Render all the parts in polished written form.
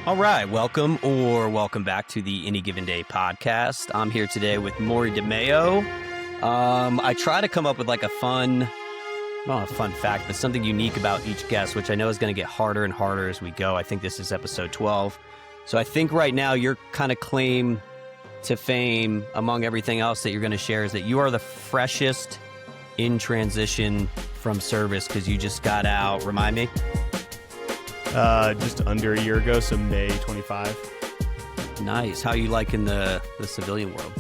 All right, welcome back to the Any Given Day podcast. I'm here today with Mauri DiMeo. I try to come up with like not a fun fact, but something unique about each guest, which I know is going to get harder and harder as we go. I think this is episode 12. So I think right now your kind of claim to fame among everything else that you're going to share is that you are the freshest in transition from service because you just got out. Remind me. Just under a year ago, so May 25. Nice. How are you liking the civilian world?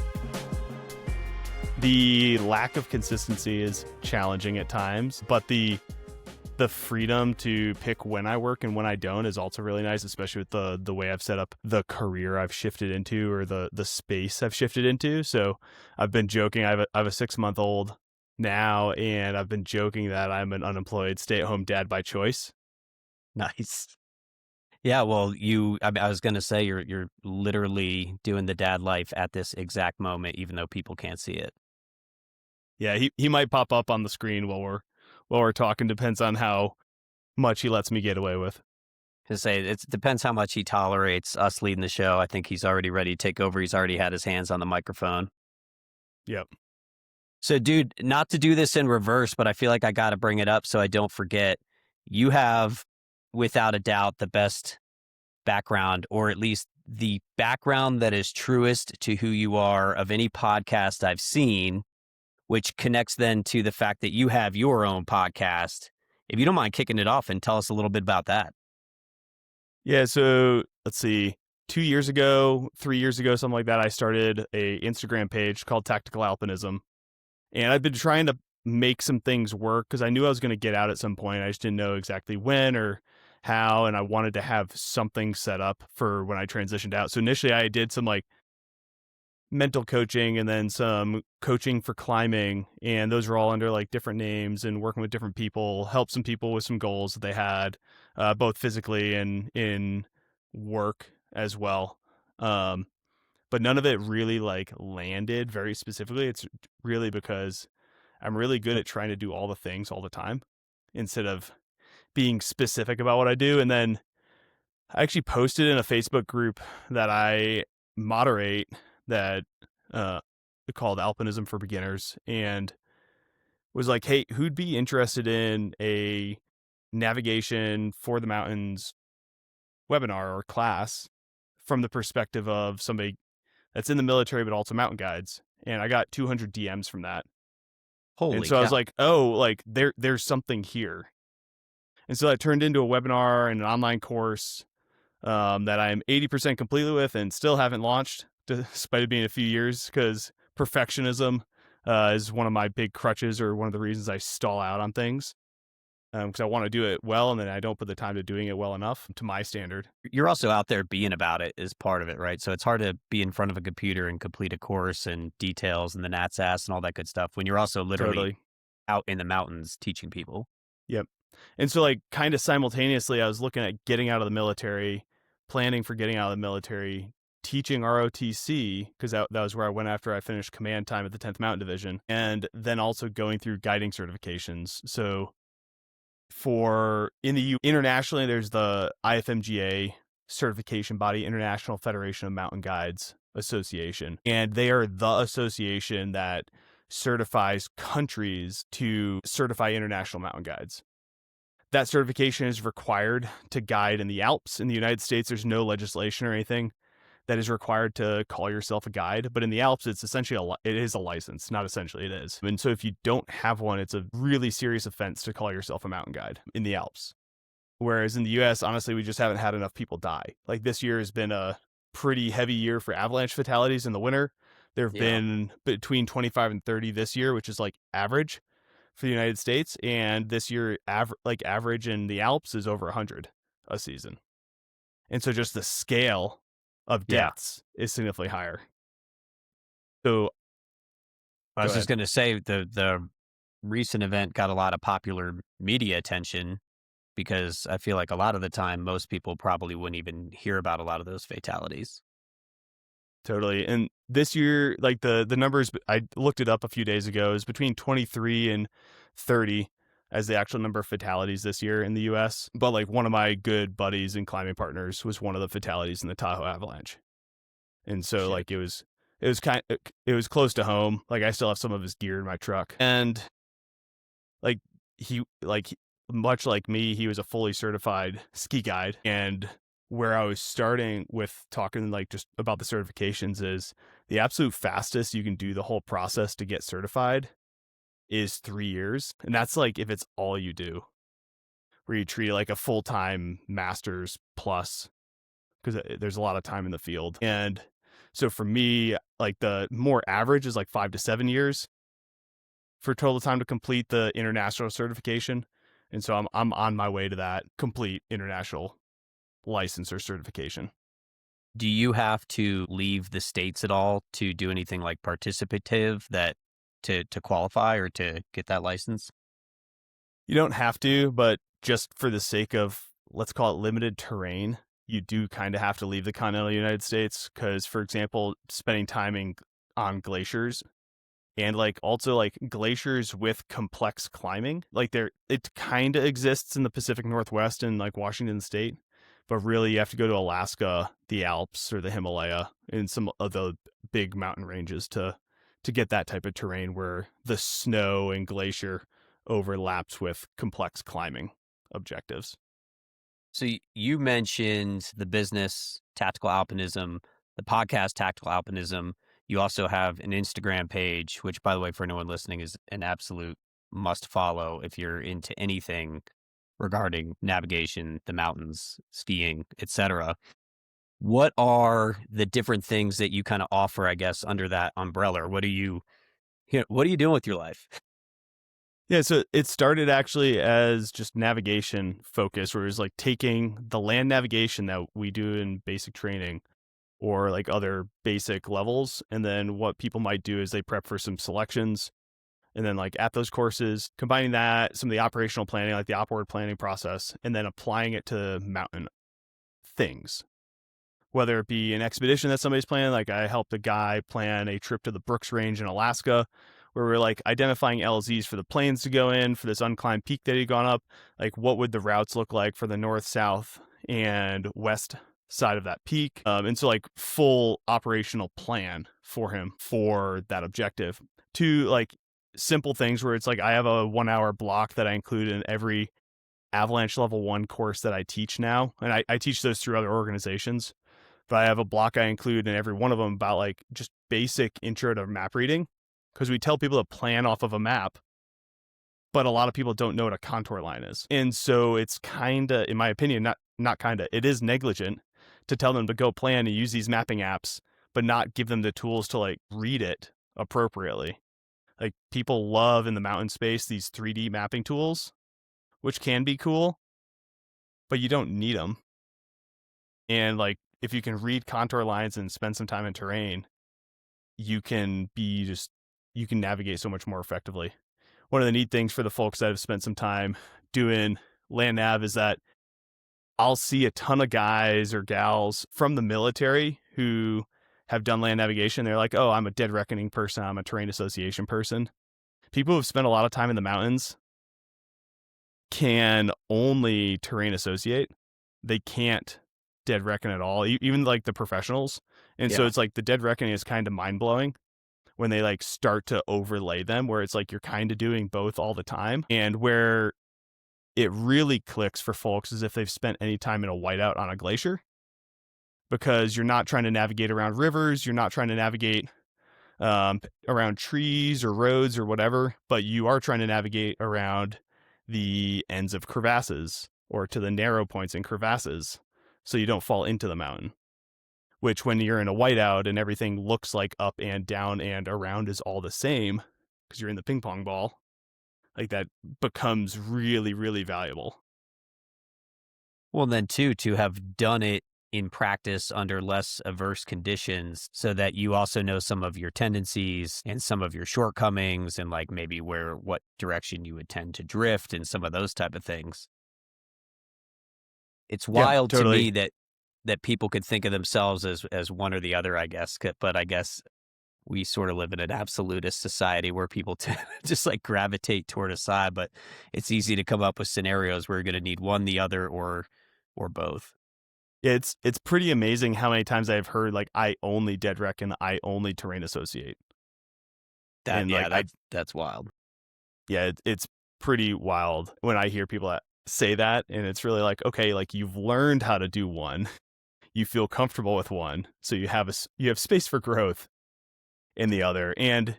The lack of consistency is challenging at times, but the freedom to pick when I work and when I don't is also really nice, especially with the way I've set up the career I've shifted into, or the space I've shifted into. So I've been joking. I have a 6-month-old now, and I've been joking that I'm an unemployed stay-at-home dad by choice. Nice. Yeah, well, I was going to say you're literally doing the dad life at this exact moment, even though people can't see it. Yeah, he might pop up on the screen while we're talking. Depends on how much he lets me get away with. To say it depends how much he tolerates us leading the show. I think he's already ready to take over. He's already had his hands on the microphone. Yep. So, dude, not to do this in reverse, but I feel like I got to bring it up so I don't forget. You have, without a doubt, the best background, or at least the background that is truest to who you are of any podcast I've seen, which connects then to the fact that you have your own podcast. If you don't mind kicking it off and tell us a little bit about that. Yeah, so let's see. 3 years ago, something like that, I started a Instagram page called Tactical Alpinism. And I've been trying to make some things work because I knew I was going to get out at some point. I just didn't know exactly when or how, and I wanted to have something set up for when I transitioned out. So initially I did some like mental coaching and then some coaching for climbing, and those were all under like different names, and working with different people, helped some people with some goals that they had, both physically and in work as well. But none of it really like landed very specifically. It's really because I'm really good at trying to do all the things all the time instead of being specific about what I do. And then I actually posted in a Facebook group that I moderate that called Alpinism for Beginners, and was like, hey, who'd be interested in a navigation for the mountains webinar or class from the perspective of somebody that's in the military but also mountain guides? And I got 200 DMs from that. Holy and so cow. I was like, oh, like there's something here. And so that turned into a webinar and an online course that I'm 80% completely with and still haven't launched, despite it being a few years, because perfectionism is one of my big crutches, or one of the reasons I stall out on things, because I want to do it well, and then I don't put the time to doing it well enough to my standard. You're also out there being about it is part of it, right? So it's hard to be in front of a computer and complete a course and details and the gnat's ass and all that good stuff when you're also literally out in the mountains teaching people. Yep. And so like kind of simultaneously, I was looking at getting out of the military, planning for getting out of the military, teaching ROTC, because that was where I went after I finished command time at the 10th Mountain Division, and then also going through guiding certifications. So internationally, there's the IFMGA certification body, International Federation of Mountain Guides Association, and they are the association that certifies countries to certify international mountain guides. That certification is required to guide in the Alps. In the United States, there's no legislation or anything that is required to call yourself a guide. But in the Alps, it's essentially it is a license. Not essentially, it is. And so if you don't have one, it's a really serious offense to call yourself a mountain guide in the Alps. Whereas in the US, honestly, we just haven't had enough people die. Like this year has been a pretty heavy year for avalanche fatalities in the winter. There have been between 25 and 30 this year, which is like average for the United States, and this year average in the Alps is over 100 a season. And so just the scale of deaths is significantly higher. So I was just going to say the recent event got a lot of popular media attention because I feel like a lot of the time most people probably wouldn't even hear about a lot of those fatalities. Totally. And this year, like the numbers, I looked it up a few days ago, is between 23 and 30 as the actual number of fatalities this year in the US. But like one of my good buddies and climbing partners was one of the fatalities in the Tahoe avalanche. And so Shit. like it was close to home. Like I still have some of his gear in my truck. And like much like me, he was a fully certified ski guide. And where I was starting with talking like just about the certifications is the absolute fastest you can do the whole process to get certified is 3 years. And that's like if it's all you do, where you treat it like a full-time master's plus, because there's a lot of time in the field. And so for me, like the more average is like 5 to 7 years for total time to complete the international certification. And so I'm on my way to that complete international license or certification. Do you have to leave the States at all to do anything like participative that to qualify or to get that license? You don't have to, but just for the sake of, let's call it limited terrain, you do kind of have to leave the continental United States. Because, for example, spending time on glaciers and like also like glaciers with complex climbing, like it kind of exists in the Pacific Northwest and like Washington State, but really you have to go to Alaska, the Alps or the Himalaya and some of the big mountain ranges to get that type of terrain where the snow and glacier overlaps with complex climbing objectives. So you mentioned the business Tactical Alpinism, the podcast Tactical Alpinism. You also have an Instagram page, which, by the way, for anyone listening, is an absolute must follow if you're into anything regarding navigation, the mountains, skiing, etc. What are the different things that you kind of offer, I guess, under that umbrella? What are you doing with your life? Yeah, so it started actually as just navigation focus, where it was like taking the land navigation that we do in basic training or like other basic levels. And then what people might do is they prep for some selections. And then like at those courses, combining that, some of the operational planning, like the opward planning process, and then applying it to mountain things. Whether it be an expedition that somebody's planning, like I helped a guy plan a trip to the Brooks Range in Alaska, where we're like identifying LZs for the planes to go in for this unclimbed peak that he'd gone up. Like what would the routes look like for the north, south, and west side of that peak? And so like full operational plan for him for that objective. To like simple things where it's like I have a 1 hour block that I include in every avalanche level 1 course that I teach now. And I teach those through other organizations. But I have a block I include in every one of them about like just basic intro to map reading, because we tell people to plan off of a map, but a lot of people don't know what a contour line is. And so it's kind of, in my opinion, not kind of, it is negligent to tell them to go plan and use these mapping apps, but not give them the tools to like read it appropriately. Like people love in the mountain space these 3D mapping tools, which can be cool, but you don't need them. And like, if you can read contour lines and spend some time in terrain, you can navigate so much more effectively. One of the neat things for the folks that have spent some time doing land nav is that I'll see a ton of guys or gals from the military who have done land navigation. They're like, oh, I'm a dead reckoning person. I'm a terrain association person. People who've spent a lot of time in the mountains can only terrain associate. They can't dead reckon at all, even like the professionals. And so it's like the dead reckoning is kind of mind-blowing when they like start to overlay them, where it's like you're kind of doing both all the time. And where it really clicks for folks is if they've spent any time in a whiteout on a glacier, because you're not trying to navigate around rivers, you're not trying to navigate around trees or roads or whatever, but you are trying to navigate around the ends of crevasses or to the narrow points in crevasses, so you don't fall into the mountain. Which when you're in a whiteout and everything looks like up and down and around is all the same, because you're in the ping pong ball, like that becomes really, really valuable. Well, then too, to have done it in practice under less averse conditions, so that you also know some of your tendencies and some of your shortcomings and like maybe what direction you would tend to drift and some of those type of things. It's wild to me that people could think of themselves as one or the other, I guess. But I guess we sort of live in an absolutist society where people just like gravitate toward a side, but it's easy to come up with scenarios where you're going to need one, the other, or both. Yeah, it's pretty amazing how many times I've heard like I only dead rec and I only terrain associate. That And yeah, like that's wild. it's pretty wild when I hear people that say that, and it's really like, okay, like you've learned how to do one, you feel comfortable with one, so you have you have space for growth in the other. And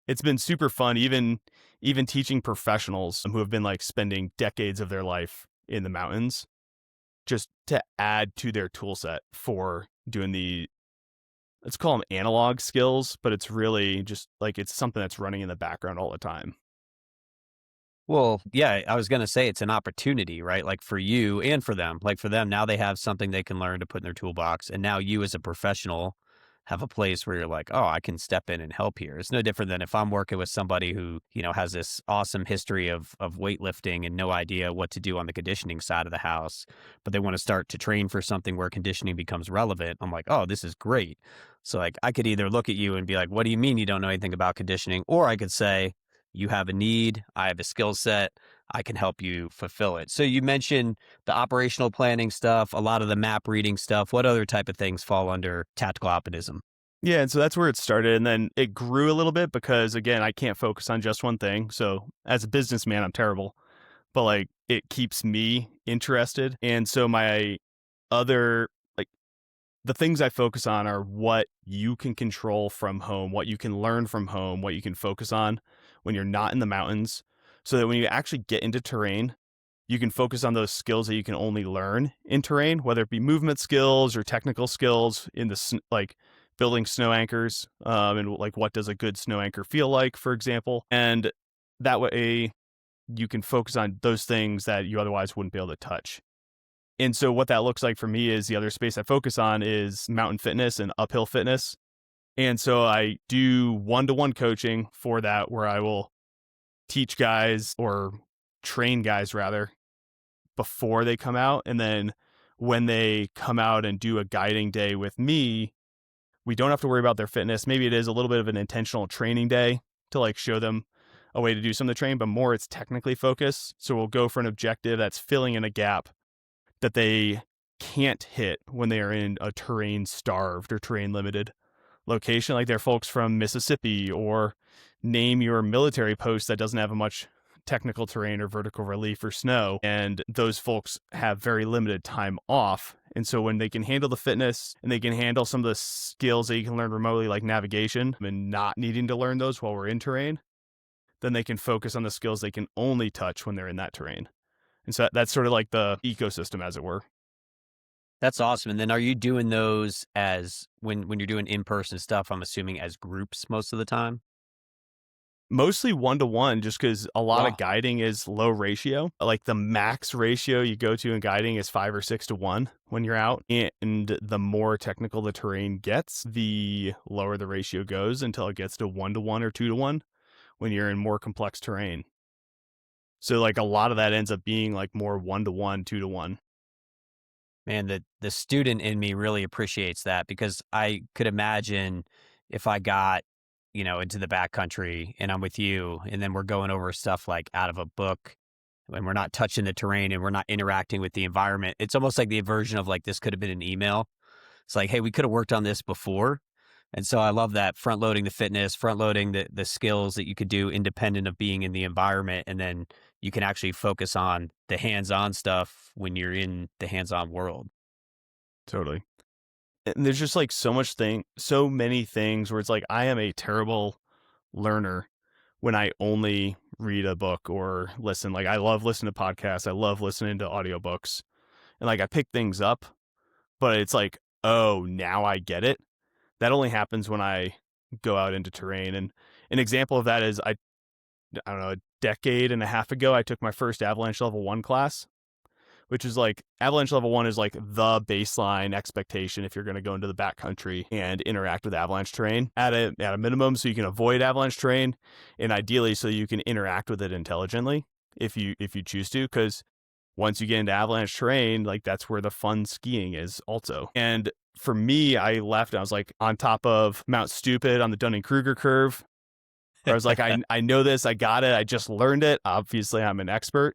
it's been super fun, even teaching professionals who have been like spending decades of their life in the mountains, just to add to their tool set for doing let's call them analog skills, but it's really just like it's something that's running in the background all the time. Well, yeah, I was going to say it's an opportunity, right? Like for you and for them. Like for them, now they have something they can learn to put in their toolbox. And now you as a professional have a place where you're like, oh, I can step in and help here. It's no different than if I'm working with somebody who, has this awesome history of weightlifting and no idea what to do on the conditioning side of the house, but they want to start to train for something where conditioning becomes relevant. I'm like, oh, this is great. So like I could either look at you and be like, what do you mean you don't know anything about conditioning? Or I could say, you have a need, I have a skill set, I can help you fulfill it. So you mentioned the operational planning stuff, a lot of the map reading stuff. What other type of things fall under tactical alpinism? Yeah, and so that's where it started, and then it grew a little bit because again, I can't focus on just one thing. So as a businessman, I'm terrible, but like it keeps me interested. And so my other like the things I focus on are what you can control from home, what you can learn from home, what you can focus on when you're not in the mountains, so that when you actually get into terrain, you can focus on those skills that you can only learn in terrain, whether it be movement skills or technical skills in like building snow anchors, and like what does a good snow anchor feel like, for example. And that way you can focus on those things that you otherwise wouldn't be able to touch. And so what that looks like for me is the other space I focus on is mountain fitness and uphill fitness. And so I do one-to-one coaching for that, where I will teach guys or train guys rather before they come out. And then when they come out and do a guiding day with me, we don't have to worry about their fitness. Maybe it is a little bit of an intentional training day to like show them a way to do some of the training, but more it's technically focused. So we'll go for an objective that's filling in a gap that they can't hit when they are in a terrain starved or terrain limited location. Like they're folks from Mississippi, or name your military post that doesn't have a much technical terrain or vertical relief or snow. And those folks have very limited time off. And so when they can handle the fitness and they can handle some of the skills that you can learn remotely, like navigation, and not needing to learn those while we're in terrain, then they can focus on the skills they can only touch when they're in that terrain. And so that's sort of like the ecosystem, as it were. That's awesome. And then are you doing those as when you're doing in-person stuff, I'm assuming as groups most of the time? Mostly one-to-one, just because a lot Wow. of guiding is low ratio. Like the max ratio you go to in guiding is 5 or 6 to 1 when you're out. And the more technical the terrain gets, the lower the ratio goes until it gets to 1-to-1 or 2-to-1 when you're in more complex terrain. So like a lot of that ends up being like more 1-to-1, 2-to-1. Man, the student in me really appreciates that, because I could imagine if I got, into the backcountry and I'm with you and then we're going over stuff like out of a book and we're not touching the terrain and we're not interacting with the environment. It's almost like the version of like, this could have been an email. It's like, hey, we could have worked on this before. And so I love that, front loading the fitness, front loading the skills that you could do independent of being in the environment. And then you can actually focus on the hands-on stuff when you're in the hands-on world. Totally. And there's just like so many things where it's like, I am a terrible learner when I only read a book or listen. Like I love listening to podcasts. I love listening to audiobooks, and like I pick things up, but it's like, oh, now I get it. That only happens when I go out into terrain. And an example of that is I don't know, a decade and a half ago, I took my first avalanche level 1 class, which is like avalanche level 1 is like the baseline expectation if you're going to go into the backcountry and interact with avalanche terrain at a minimum, so you can avoid avalanche terrain, and ideally so you can interact with it intelligently if you choose to, because once you get into avalanche terrain, like that's where the fun skiing is also. And for me, I left and I was like on top of Mount Stupid on the Dunning-Kruger curve. Where I was like, I know this, I got it, I just learned it. Obviously, I'm an expert.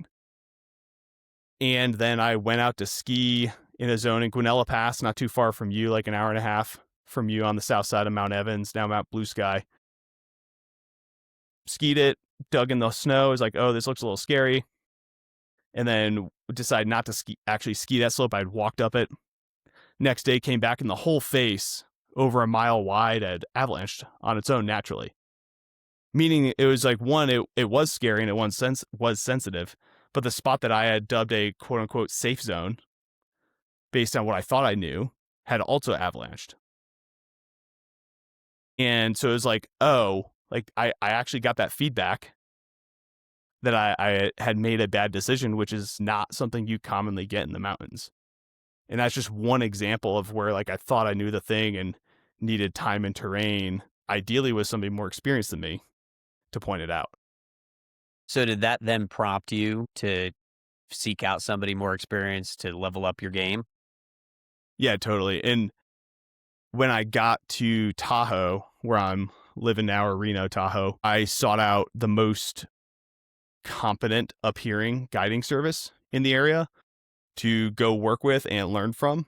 And then I went out to ski in a zone in Guanella Pass, not too far from you, like an hour and a half from you on the south side of Mount Evans, now Mount Blue Sky. Skied it, dug in the snow, was like, oh, this looks a little scary. And then decided not to actually ski that slope. I'd walked up it. Next day, came back and the whole face, over a mile wide, had avalanched on its own naturally. Meaning it was like, one, it was scary and it was sensitive, but the spot that I had dubbed a quote unquote safe zone, based on what I thought I knew, had also avalanched. And so it was like, oh, like I actually got that feedback that I had made a bad decision, which is not something you commonly get in the mountains. And that's just one example of where like I thought I knew the thing and needed time and terrain, ideally with somebody more experienced than me, to point it out. So did that then prompt you to seek out somebody more experienced to level up your game? Yeah, totally. And when I got to Tahoe, where I'm living now, or Reno, Tahoe, I sought out the most competent up-hearing guiding service in the area to go work with and learn from.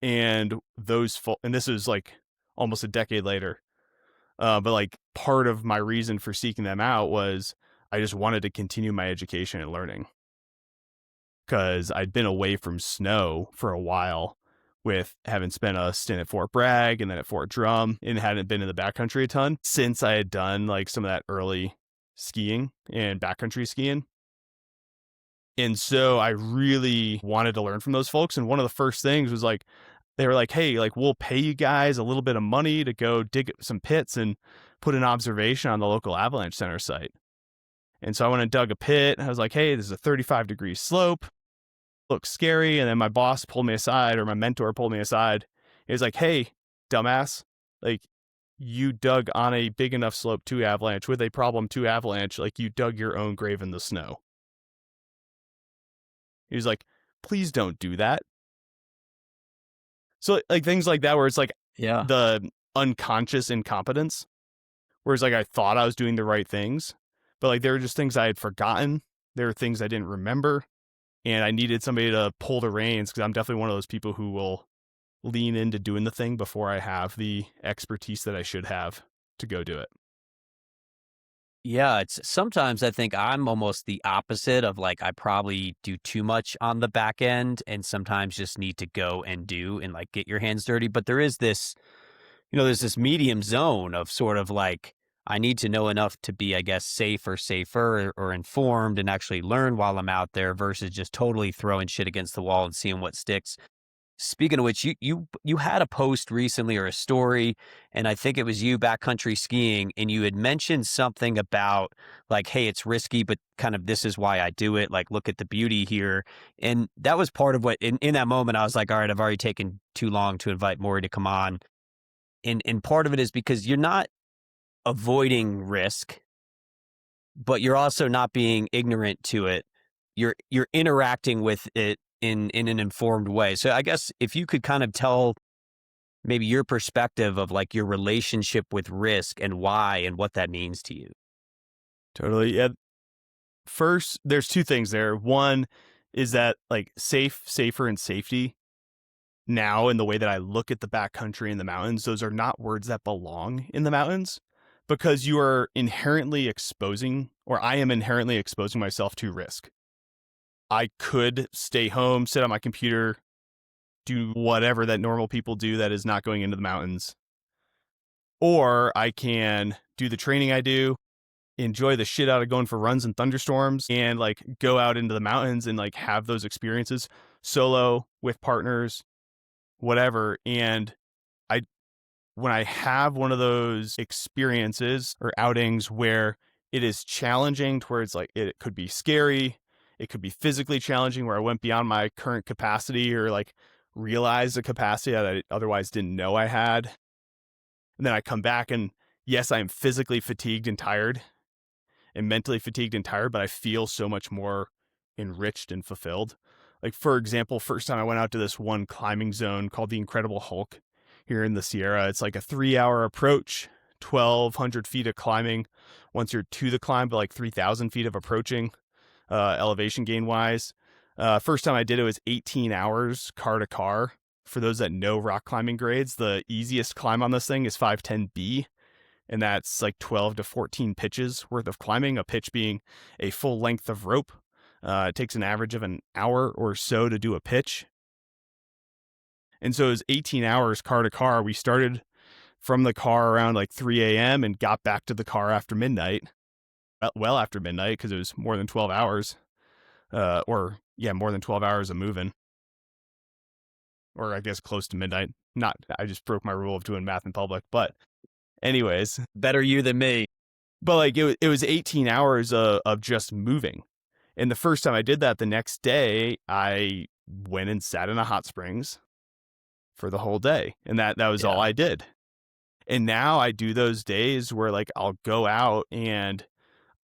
And and this is like almost a decade later. But like part of my reason for seeking them out was I just wanted to continue my education and learning, because I'd been away from snow for a while, with having spent a stint at Fort Bragg and then at Fort Drum, and hadn't been in the backcountry a ton since I had done like some of that early skiing and backcountry skiing. And so I really wanted to learn from those folks. And one of the first things was like, they were like, hey, like we'll pay you guys a little bit of money to go dig some pits and put an observation on the local avalanche center site. And so I went and dug a pit. I was like, hey, this is a 35-degree slope. Looks scary. And then my boss pulled me aside, or my mentor pulled me aside. He was like, hey, dumbass, like you dug on a big enough slope to avalanche with a problem to avalanche. Like you dug your own grave in the snow. He was like, please don't do that. So like things like that, where it's like the unconscious incompetence, whereas like I thought I was doing the right things, but like there were just things I had forgotten. There were things I didn't remember, and I needed somebody to pull the reins, because I'm definitely one of those people who will lean into doing the thing before I have the expertise that I should have to go do it. Yeah, it's sometimes I think I'm almost the opposite of like I probably do too much on the back end, and sometimes just need to go and do and like get your hands dirty. But there is this, there's this medium zone of sort of like I need to know enough to be, I guess, safer or informed and actually learn while I'm out there, versus just totally throwing shit against the wall and seeing what sticks. Speaking of which, you had a post recently, or a story, and I think it was you backcountry skiing, and you had mentioned something about like, hey, it's risky, but kind of this is why I do it. Like, look at the beauty here. And that was part of what, in that moment, I was like, all right, I've already taken too long to invite Mauri to come on. And part of it is because you're not avoiding risk, but you're also not being ignorant to it. You're interacting with it in an informed way. So I guess if you could kind of tell maybe your perspective of like your relationship with risk and why and what that means to you. Totally. Yeah. First, there's two things there. One is that like safer, and safety, now in the way that I look at the backcountry and the mountains, those are not words that belong in the mountains, because you are inherently exposing, or I am inherently exposing myself to risk. I could stay home, sit on my computer, do whatever that normal people do that is not going into the mountains. Or I can do the training I do, enjoy the shit out of going for runs in thunderstorms, and like go out into the mountains and like have those experiences solo, with partners, whatever. And when I have one of those experiences or outings where it is challenging, to where it's like it could be scary, it could be physically challenging, where I went beyond my current capacity, or like realized a capacity that I otherwise didn't know I had. And then I come back and yes, I am physically fatigued and tired, and mentally fatigued and tired, but I feel so much more enriched and fulfilled. Like, for example, first time I went out to this one climbing zone called the Incredible Hulk here in the Sierra. It's like a 3-hour approach, 1,200 feet of climbing once you're to the climb, but like 3,000 feet of approaching elevation gain wise. First time I did it was 18 hours car to car. For those that know rock climbing grades, the easiest climb on this thing is 510B, and that's like 12 to 14 pitches worth of climbing, a pitch being a full length of rope. It takes an average of an hour or so to do a pitch. And so it was 18 hours car to car. We started from the car around like 3 a.m. and got back to the car after midnight. Well after midnight, because it was more than 12 hours. More than 12 hours of moving. Or I guess close to midnight. I just broke my rule of doing math in public. But anyways. Better you than me. But like it was 18 hours of just moving. And the first time I did that, the next day, I went and sat in a hot springs for the whole day. And that was all I did. And now I do those days where like I'll go out and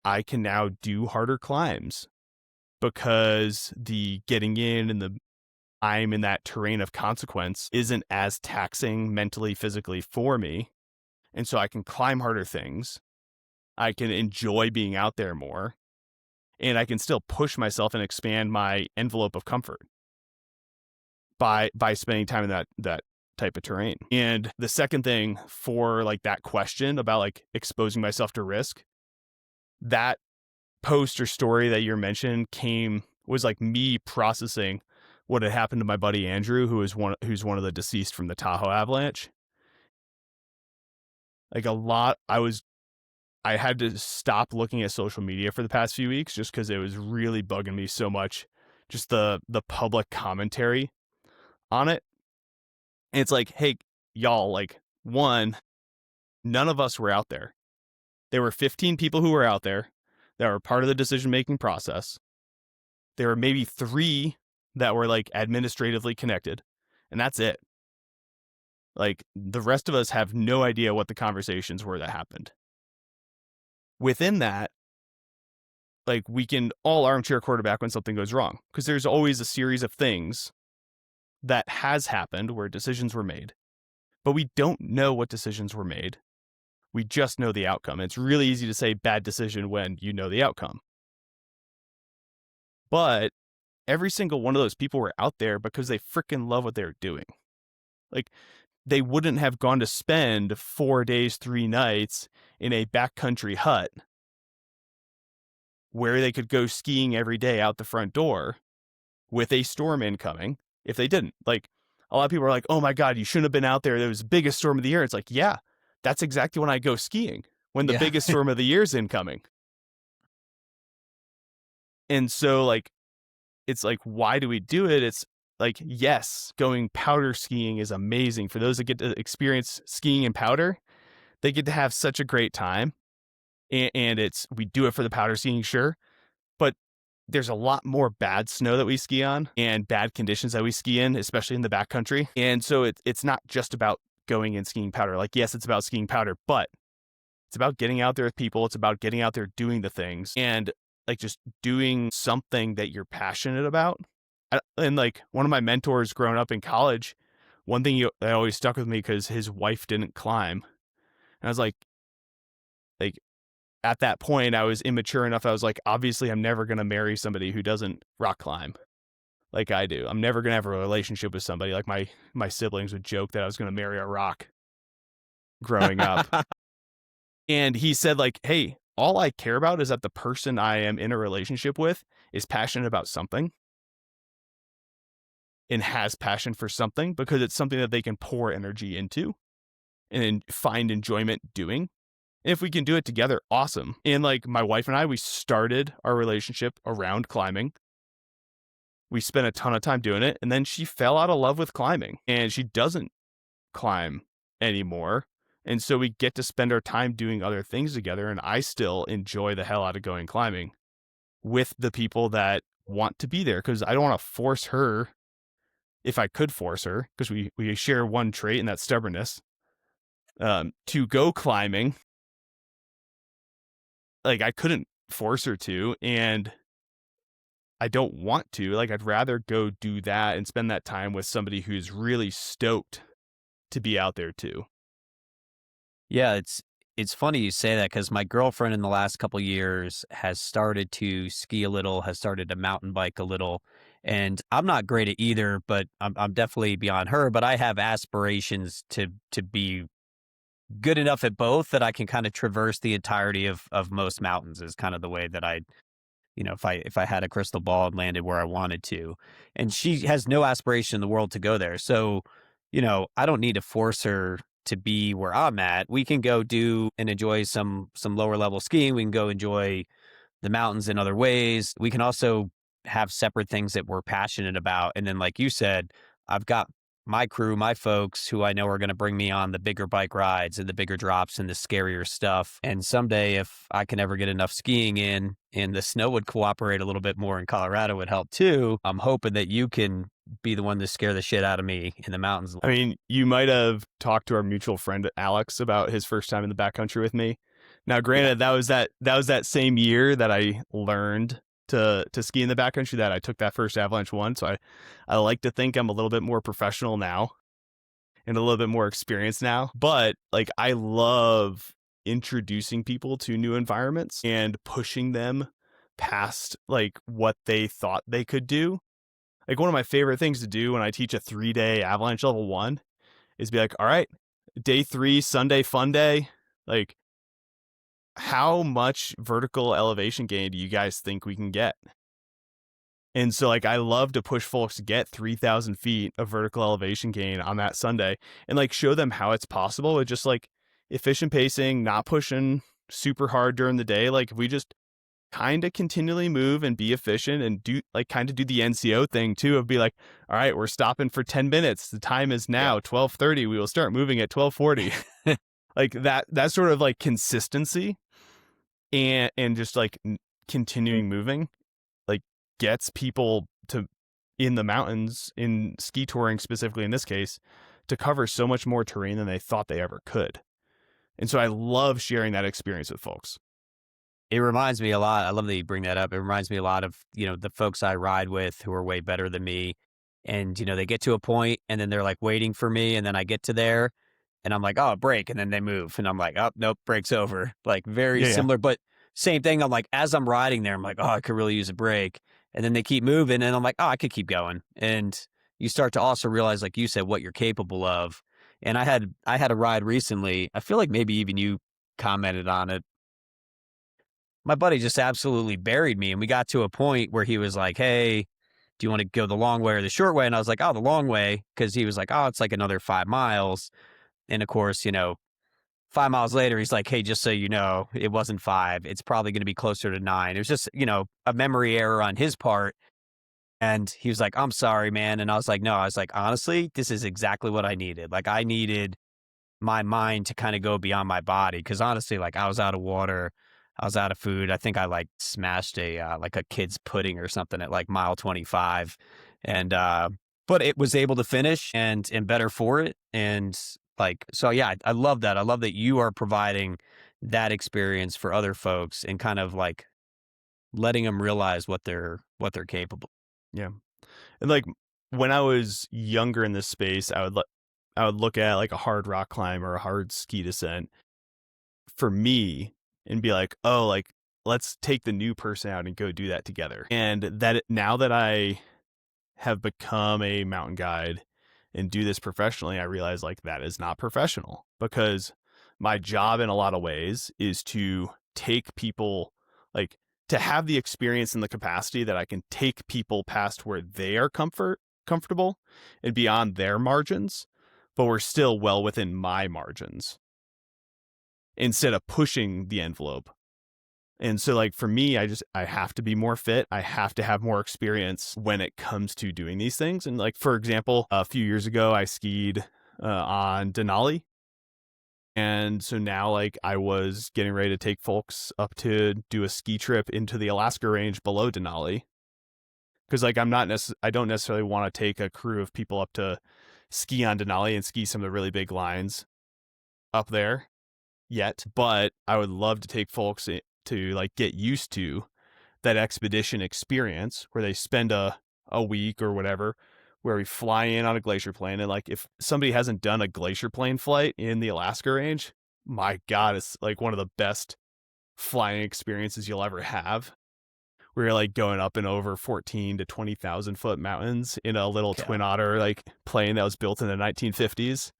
I can now do harder climbs because the getting in and the I'm in that terrain of consequence isn't as taxing mentally, physically for me. And so I can climb harder things. I can enjoy being out there more. And I can still push myself and expand my envelope of comfort by spending time in that type of terrain. And the second thing for like that question about like exposing myself to risk, that post or story that you're mentioning was like me processing what had happened to my buddy Andrew, who's one of the deceased from the Tahoe avalanche. Like I had to stop looking at social media for the past few weeks just because it was really bugging me so much. Just the public commentary on it. And it's like, hey, y'all, like, one, none of us were out there. There were 15 people who were out there that were part of the decision-making process. There were maybe 3 that were like administratively connected, and that's it. Like the rest of us have no idea what the conversations were that happened. Within that, like we can all armchair quarterback when something goes wrong, because there's always a series of things that has happened where decisions were made, but we don't know what decisions were made. We just know the outcome. It's really easy to say bad decision when you know the outcome. But every single one of those people were out there because they freaking love what they're doing. Like they wouldn't have gone to spend 4 days, 3 nights in a backcountry hut where they could go skiing every day out the front door with a storm incoming if they didn't. Like a lot of people are like, oh my God, you shouldn't have been out there. There was the biggest storm of the year. It's like, yeah, that's exactly when I go skiing, when the biggest storm of the year is incoming. And so like, it's like, why do we do it? It's like, yes, going powder skiing is amazing. For those that get to experience skiing in powder, they get to have such a great time. And we do it for the powder skiing, sure. But there's a lot more bad snow that we ski on and bad conditions that we ski in, especially in the backcountry. And so it's not just about going and skiing powder. Like, yes, it's about skiing powder, but it's about getting out there with people. It's about getting out there doing the things and like just doing something that you're passionate about. And like one of my mentors growing up in college, one thing that always stuck with me because his wife didn't climb. And I was like at that point, I was immature enough. I was like, obviously, I'm never going to marry somebody who doesn't rock climb like I do. I'm never going to have a relationship with somebody. Like my siblings would joke that I was going to marry a rock growing up. And he said like, hey, all I care about is that the person I am in a relationship with is passionate about something and has passion for something because it's something that they can pour energy into and find enjoyment doing. And if we can do it together, awesome. And like my wife and I, we started our relationship around climbing. We spent a ton of time doing it. And then she fell out of love with climbing and she doesn't climb anymore. And so we get to spend our time doing other things together. And I still enjoy the hell out of going climbing with the people that want to be there, because I don't want to force her, if I could force her, because we share one trait, and that's stubbornness, to go climbing. Like I couldn't force her to, and I don't want to. Like I'd rather go do that and spend that time with somebody who's really stoked to be out there too. Yeah, it's funny you say that because my girlfriend in the last couple years has started to ski a little, has started to mountain bike a little, and I'm not great at either, but I'm definitely beyond her. But I have aspirations to be good enough at both that I can kind of traverse the entirety of most mountains. Is kind of the way that I, if I had a crystal ball and landed where I wanted to. And she has no aspiration in the world to go there. So, I don't need to force her to be where I'm at. We can go do and enjoy some lower level skiing. We can go enjoy the mountains in other ways. We can also have separate things that we're passionate about. And then, like you said, I've got my crew, my folks who I know are going to bring me on the bigger bike rides and the bigger drops and the scarier stuff. And someday, if I can ever get enough skiing in and the snow would cooperate a little bit more in Colorado would help too, I'm hoping that you can be the one to scare the shit out of me in the mountains. I mean, you might have talked to our mutual friend Alex about his first time in the backcountry with me. Now, granted, that was that same year that I learned to ski in the backcountry, that I took that first avalanche one. So I like to think I'm a little bit more professional now and a little bit more experienced now. But like, I love introducing people to new environments and pushing them past like what they thought they could do. Like, one of my favorite things to do when I teach a 3-day avalanche level 1 is be like, all right, day 3, Sunday fun day. Like, how much vertical elevation gain do you guys think we can get? And so, like, I love to push folks to get 3,000 feet of vertical elevation gain on that Sunday and like show them how it's possible with just like efficient pacing, not pushing super hard during the day. Like, if we just kind of continually move and be efficient and do like kind of do the NCO thing too, of be like, all right, we're stopping for 10 minutes. The time is now 12:30. We will start moving at 12:40. Like that sort of like consistency and just like continuing moving, like gets people to in the mountains, in ski touring specifically in this case, to cover so much more terrain than they thought they ever could. And so I love sharing that experience with folks. It reminds me a lot. I love that you bring that up. It reminds me a lot of, the folks I ride with who are way better than me. And, they get to a point and then they're like waiting for me. And then I get to there and I'm like, oh, break. And then they move. And I'm like, oh, nope, break's over. Like very similar, but same thing. I'm like, as I'm riding there, I'm like, oh, I could really use a break. And then they keep moving and I'm like, oh, I could keep going. And you start to also realize, like you said, what you're capable of. And I had a ride recently. I feel like maybe even you commented on it. My buddy just absolutely buried me. And we got to a point where he was like, hey, do you want to go the long way or the short way? And I was like, oh, the long way. Because he was like, oh, it's like another 5 miles. And of course, 5 miles later, he's like, hey, just so you know, it wasn't 5. It's probably going to be closer to 9. It was just, a memory error on his part. And he was like, I'm sorry, man. And I was like, no, honestly, this is exactly what I needed. Like, I needed my mind to kind of go beyond my body. Because honestly, like, I was out of water. I was out of food. I think I like smashed like a kid's pudding or something at like mile 25. And, but it was able to finish and better for it. And like, so yeah, I love that. I love that you are providing that experience for other folks and kind of like letting them realize what they're capable. Yeah. And like, when I was younger in this space, I would look at like a hard rock climb or a hard ski descent for me and be like, oh, like, let's take the new person out and go do that together. And that now that I have become a mountain guide and do this professionally, I realize like that is not professional, because my job in a lot of ways is to take people, like, to have the experience and the capacity that I can take people past where they are comfortable and beyond their margins, but we're still well within my margins, instead of pushing the envelope. And so like for me, I have to be more fit. I have to have more experience when it comes to doing these things. And like, for example, a few years ago, I skied on Denali. And so now like I was getting ready to take folks up to do a ski trip into the Alaska range below Denali. Cause like I don't necessarily want to take a crew of people up to ski on Denali and ski some of the really big lines up there yet, but I would love to take folks to like get used to that expedition experience where they spend a week or whatever where we fly in on a glacier plane. And like, if somebody hasn't done a glacier plane flight in the Alaska range, my God, it's like one of the best flying experiences you'll ever have. Where you're like going up and over 14 to 20,000 foot mountains in a little Twin Otter like plane that was built in the 1950s.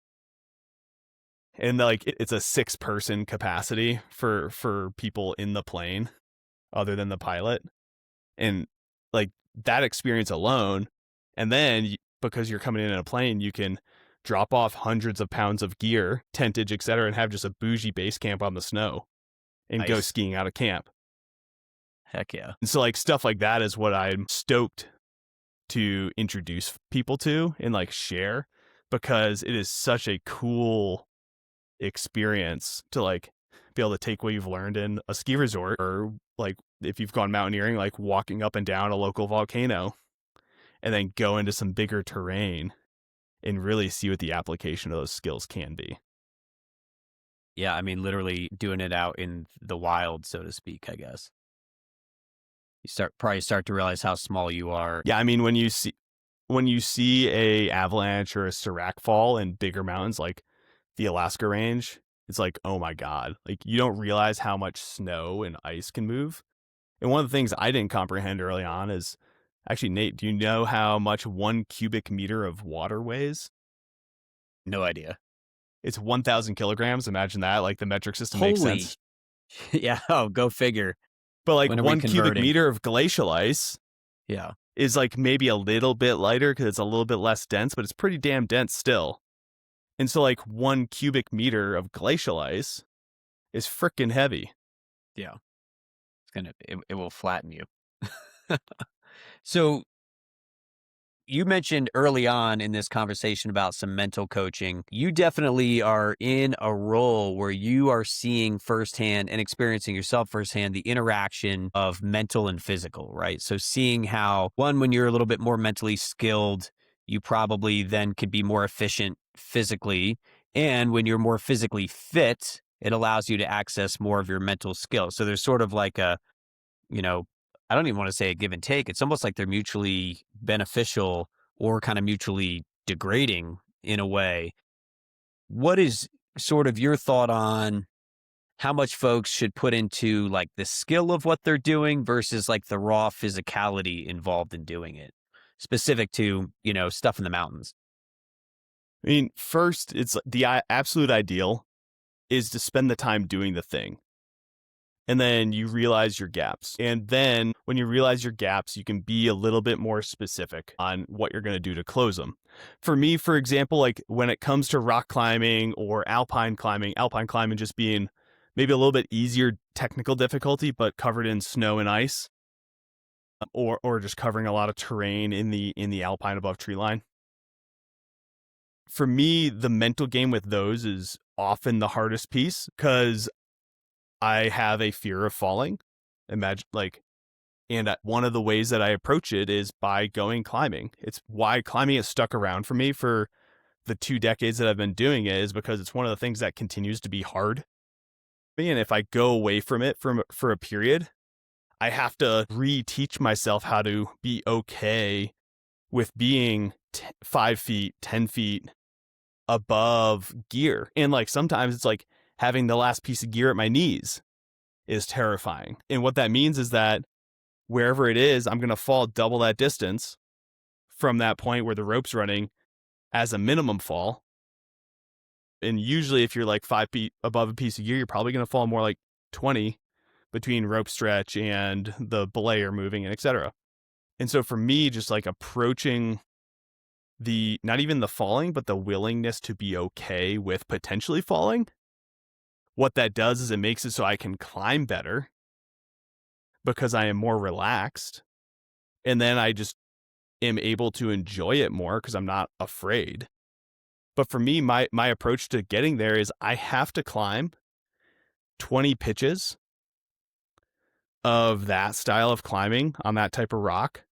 And like it's a 6-person capacity for people in the plane other than the pilot. And like that experience alone, and then because you're coming in a plane, you can drop off hundreds of pounds of gear, tentage, etc., and have just a bougie base camp on the snow and go skiing out of camp. Heck yeah. And so like stuff like that is what I'm stoked to introduce people to and like share, because it is such a cool experience to like be able to take what you've learned in a ski resort, or like if you've gone mountaineering, like walking up and down a local volcano, and then go into some bigger terrain and really see what the application of those skills can be. Yeah, I mean, literally doing it out in the wild, so to speak, I guess. You probably start to realize how small you are. Yeah, I mean, when you see a avalanche or a serac fall in bigger mountains like the Alaska range, it's like, oh my God, like you don't realize how much snow and ice can move. And one of the things I didn't comprehend early on is, actually, Nate, do you know how much 1 cubic meter of water weighs? No idea. It's 1,000 kilograms. Imagine that. Like the metric system makes sense. Yeah. Oh, go figure. But like 1 cubic meter of glacial ice, yeah, is like maybe a little bit lighter because it's a little bit less dense, but it's pretty damn dense still. And so like 1 cubic meter of glacial ice is freaking heavy. Yeah. It will flatten you. So you mentioned early on in this conversation about some mental coaching. You definitely are in a role where you are seeing firsthand and experiencing yourself firsthand the interaction of mental and physical, right? So seeing how, one, when you're a little bit more mentally skilled, you probably then could be more efficient physically. And when you're more physically fit, it allows you to access more of your mental skills. So there's sort of like a, I don't even want to say a give and take. It's almost like they're mutually beneficial or kind of mutually degrading in a way. What is sort of your thought on how much folks should put into like the skill of what they're doing versus like the raw physicality involved in doing it, specific to, stuff in the mountains? I mean, first, it's the absolute ideal is to spend the time doing the thing. And then you realize your gaps. And then when you realize your gaps, you can be a little bit more specific on what you're going to do to close them. For me, for example, like when it comes to rock climbing or alpine climbing just being maybe a little bit easier technical difficulty, but covered in snow and ice, or just covering a lot of terrain in the alpine above tree line. For me, the mental game with those is often the hardest piece because I have a fear of falling. And one of the ways that I approach it is by going climbing. It's why climbing has stuck around for me for the 2 decades that I've been doing it, is because it's one of the things that continues to be hard. And if I go away from it for a period, I have to reteach myself how to be okay with being 5 feet, 10 feet above gear. And like sometimes it's like having the last piece of gear at my knees is terrifying. And what that means is that wherever it is, I'm going to fall double that distance from that point where the rope's running as a minimum fall. And usually if you're like 5 feet above a piece of gear, you're probably going to fall more like 20 between rope stretch and the belayer moving and etc. And so for me, just like approaching not even the falling, but the willingness to be okay with potentially falling, what that does is it makes it so I can climb better because I am more relaxed. And then I just am able to enjoy it more because I'm not afraid. But for me, my approach to getting there is I have to climb 20 pitches of that style of climbing on that type of rock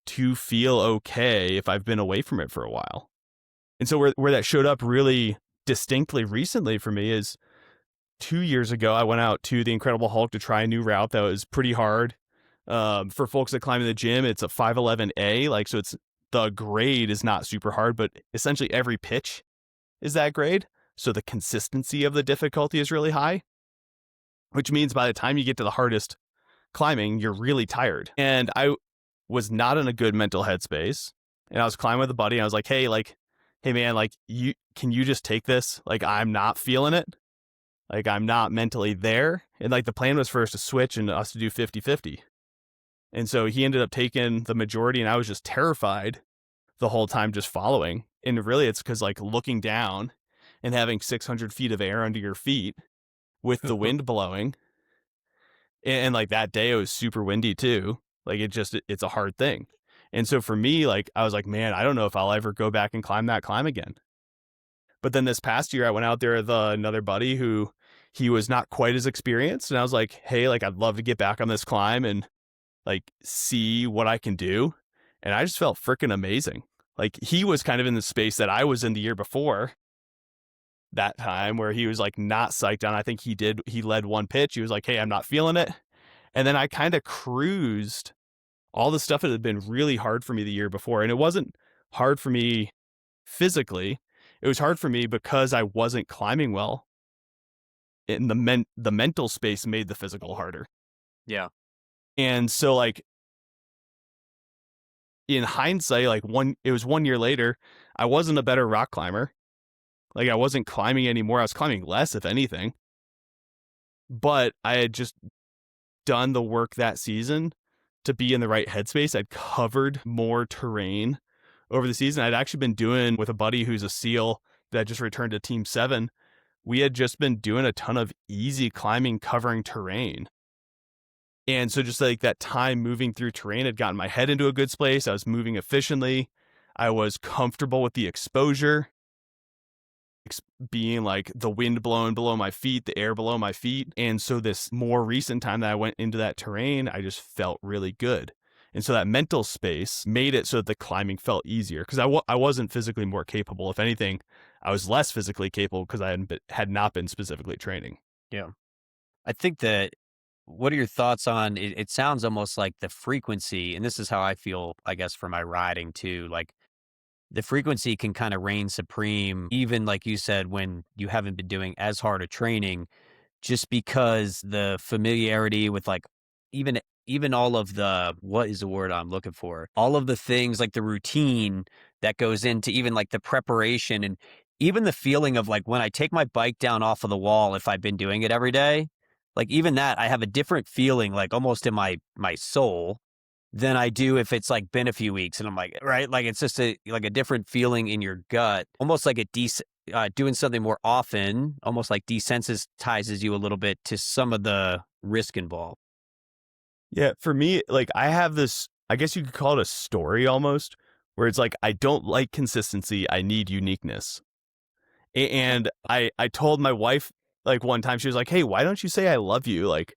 to feel okay if I've been away from it for a while. And so where that showed up really distinctly recently for me is 2 years ago, I went out to the Incredible Hulk to try a new route that was pretty hard. For folks that climb in the gym, it's a 511A, so it's the grade is not super hard, but essentially every pitch is that grade. So the consistency of the difficulty is really high, which means by the time you get to the hardest climbing, you're really tired. And I was not in a good mental headspace. And I was climbing with a buddy. And I was like, hey man, like can you just take this? Like, I'm not feeling it. Like, I'm not mentally there. And like the plan was for us to switch and us to do 50-50. And so he ended up taking the majority, and I was just terrified the whole time just following. And really it's because like looking down and having 600 feet of air under your feet with the wind blowing. And like that day it was super windy too. Like it's a hard thing. And so for me, like, I was like, man, I don't know if I'll ever go back and climb that climb again. But then this past year I went out there with another buddy who he was not quite as experienced. And I was like, hey, like, I'd love to get back on this climb and like see what I can do. And I just felt freaking amazing. Like, he was kind of in the space that I was in the year before that time, where he was like not psyched on. I think he led one pitch. He was like, hey, I'm not feeling it. And then I kind of cruised all the stuff that had been really hard for me the year before. And it wasn't hard for me physically. It was hard for me because I wasn't climbing well. And the mental space made the physical harder. Yeah. And so like in hindsight, like it was 1 year later, I wasn't a better rock climber. Like, I wasn't climbing anymore. I was climbing less, if anything. But I had just done the work that season to be in the right headspace. I'd covered more terrain over the season. I'd actually been doing with a buddy who's a SEAL that just returned to Team 7. We had just been doing a ton of easy climbing, covering terrain. And so just like that time moving through terrain had gotten my head into a good space. I was moving efficiently. I was comfortable with the exposure, being like the wind blowing below my feet, the air below my feet. And so this more recent time that I went into that terrain, I just felt really good. And so that mental space made it so that the climbing felt easier, because I wasn't physically more capable. If anything, I was less physically capable because I had not been specifically training. Yeah. I think that, what are your thoughts on it? It sounds almost like the frequency, and this is how I feel, I guess, for my riding too. Like, the frequency can kind of reign supreme, even like you said, when you haven't been doing as hard a training, just because the familiarity with like even all of the, what is the word I'm looking for? All of the things, like the routine that goes into even like the preparation, and even the feeling of like when I take my bike down off of the wall, if I've been doing it every day, like even that, I have a different feeling, like almost in my soul, than I do if it's like been a few weeks. And I'm like, right, like it's just a different feeling in your gut, almost like doing something more often, almost like desensitizes you a little bit to some of the risk involved. Yeah, for me, like, I have this, I guess you could call it a story almost, where it's like, I don't like consistency. I need uniqueness. And I told my wife, like, one time, she was like, hey, why don't you say I love you? Like,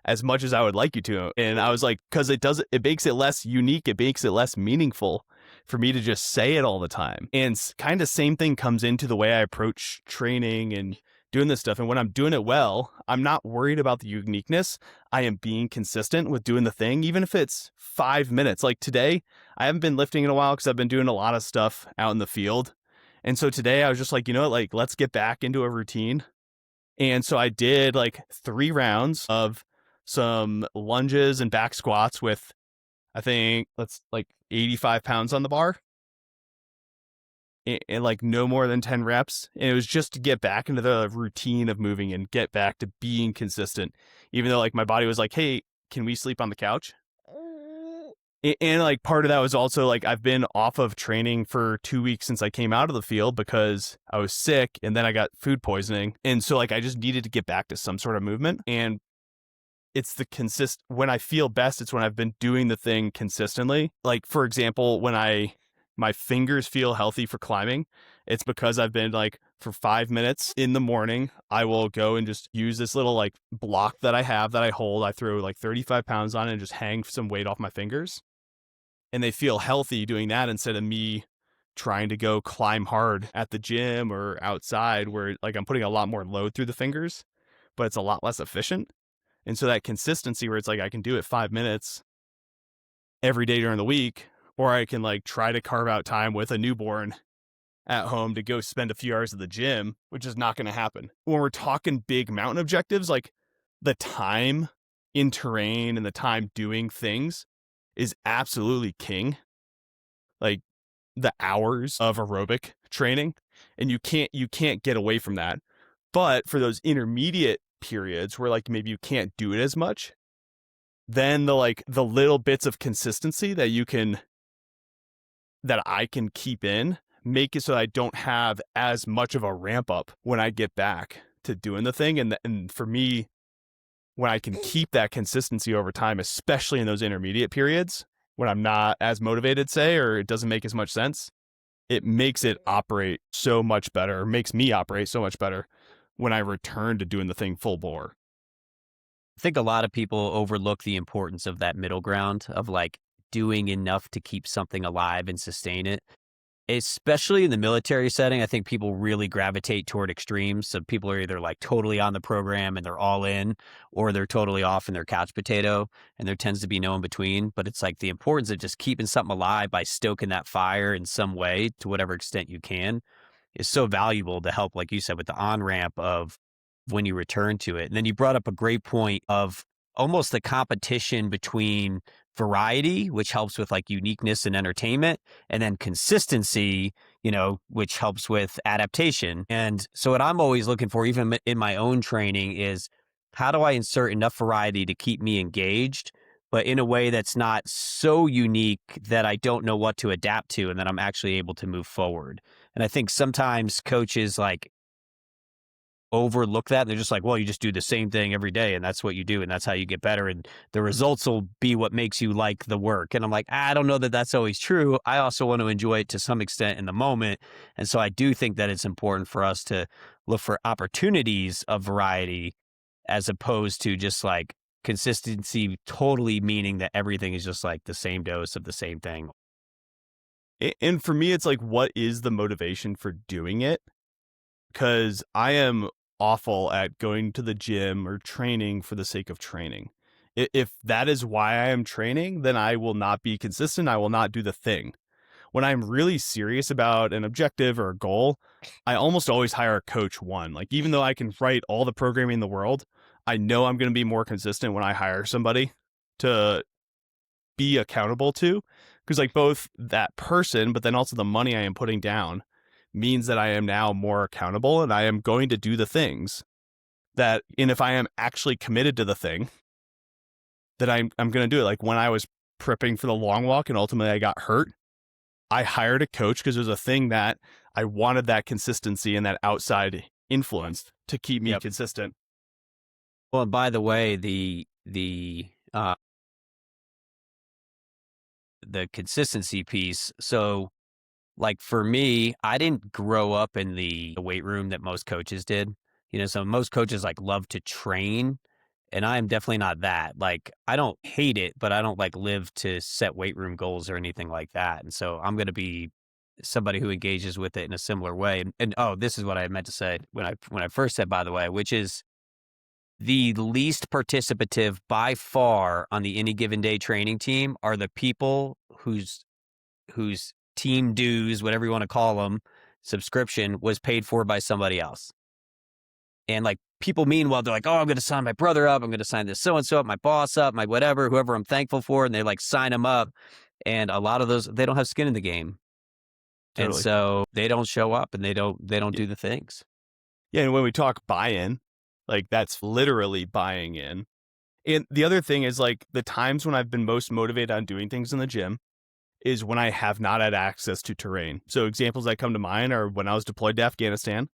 as much as I would like you to. And I was like, because it makes it less unique. It makes it less meaningful for me to just say it all the time. And kind of same thing comes into the way I approach training and doing this stuff. And when I'm doing it well, I'm not worried about the uniqueness. I am being consistent with doing the thing, even if it's 5 minutes. Like today, I haven't been lifting in a while because I've been doing a lot of stuff out in the field. And so today I was just like, you know what, like, let's get back into a routine. And so I did like 3 rounds of some lunges and back squats with, I think that's like 85 pounds on the bar, and like no more than 10 reps. And it was just to get back into the routine of moving and get back to being consistent, even though like my body was like, hey, can we sleep on the couch? And like part of that was also like, I've been off of training for 2 weeks since I came out of the field because I was sick, and then I got food poisoning. And so like I just needed to get back to some sort of movement. And it's when I feel best, it's when I've been doing the thing consistently. Like, for example, when my fingers feel healthy for climbing, it's because I've been like, for 5 minutes in the morning, I will go and just use this little like block that I have that I hold. I throw like 35 pounds on it and just hang some weight off my fingers. And they feel healthy doing that instead of me trying to go climb hard at the gym or outside, where like I'm putting a lot more load through the fingers, but it's a lot less efficient. And so that consistency where it's like I can do it 5 minutes every day during the week or I can like try to carve out time with a newborn at home to go spend a few hours at the gym, which is not going to happen. When we're talking big mountain objectives, like the time in terrain and the time doing things is absolutely king. Like the hours of aerobic training, and you can't get away from that. But for those intermediate periods where like maybe you can't do it as much, then the little bits of consistency that I can keep in make it so I don't have as much of a ramp up when I get back to doing the thing. And for me, when I can keep that consistency over time, especially in those intermediate periods when I'm not as motivated, say, or it doesn't make as much sense, it makes it operate so much better, makes me operate so much better when I return to doing the thing full bore. I think a lot of people overlook the importance of that middle ground of like doing enough to keep something alive and sustain it. Especially in the military setting, I think people really gravitate toward extremes. So people are either like totally on the program and they're all in, or they're totally off and they're couch potato, and there tends to be no in between. But it's like the importance of just keeping something alive by stoking that fire in some way to whatever extent you can is so valuable to help, like you said, with the on-ramp of when you return to it. And then you brought up a great point of almost the competition between variety, which helps with like uniqueness and entertainment, and then consistency, which helps with adaptation. And so what I'm always looking for, even in my own training, is how do I insert enough variety to keep me engaged, but in a way that's not so unique that I don't know what to adapt to and that I'm actually able to move forward. And I think sometimes coaches like overlook that. They're just like, well, you just do the same thing every day and that's what you do and that's how you get better and the results will be what makes you like the work. And I'm like, I don't know that that's always true. I also want to enjoy it to some extent in the moment. And so I do think that it's important for us to look for opportunities of variety as opposed to just like consistency, totally meaning that everything is just like the same dose of the same thing. And for me, it's like, what is the motivation for doing it? Because I am awful at going to the gym or training for the sake of training. If that is why I am training, then I will not be consistent. I will not do the thing. When I'm really serious about an objective or a goal, I almost always hire a coach one. Like, even though I can write all the programming in the world, I know I'm going to be more consistent when I hire somebody to be accountable to. Because like both that person, but then also the money I am putting down means that I am now more accountable and I am going to do the things that, and if I am actually committed to the thing, that I'm going to do it. Like when I was prepping for the long walk and ultimately I got hurt, I hired a coach because it was a thing that I wanted that consistency and that outside influence to keep me consistent. Well, and by the way, the consistency piece. So like for me, I didn't grow up in the weight room that most coaches did. So most coaches like love to train, and I am definitely not that. Like I don't hate it, but I don't like live to set weight room goals or anything like that. And so I'm going to be somebody who engages with it in a similar way. And oh, this is what I meant to say when I first said, by the way, which is the least participative by far on the any given day training team are the people whose team dues, whatever you want to call them, subscription was paid for by somebody else. And like people, meanwhile, they're like, oh, I'm going to sign my brother up. I'm going to sign this so-and-so up, my boss up, my whatever, whoever I'm thankful for. And they like sign them up. And a lot of those, they don't have skin in the game. Totally. And so they don't show up and they don't do the things. Yeah. And when we talk buy-in, like that's literally buying in. And the other thing is like the times when I've been most motivated on doing things in the gym is when I have not had access to terrain. So examples that come to mind are when I was deployed to Afghanistan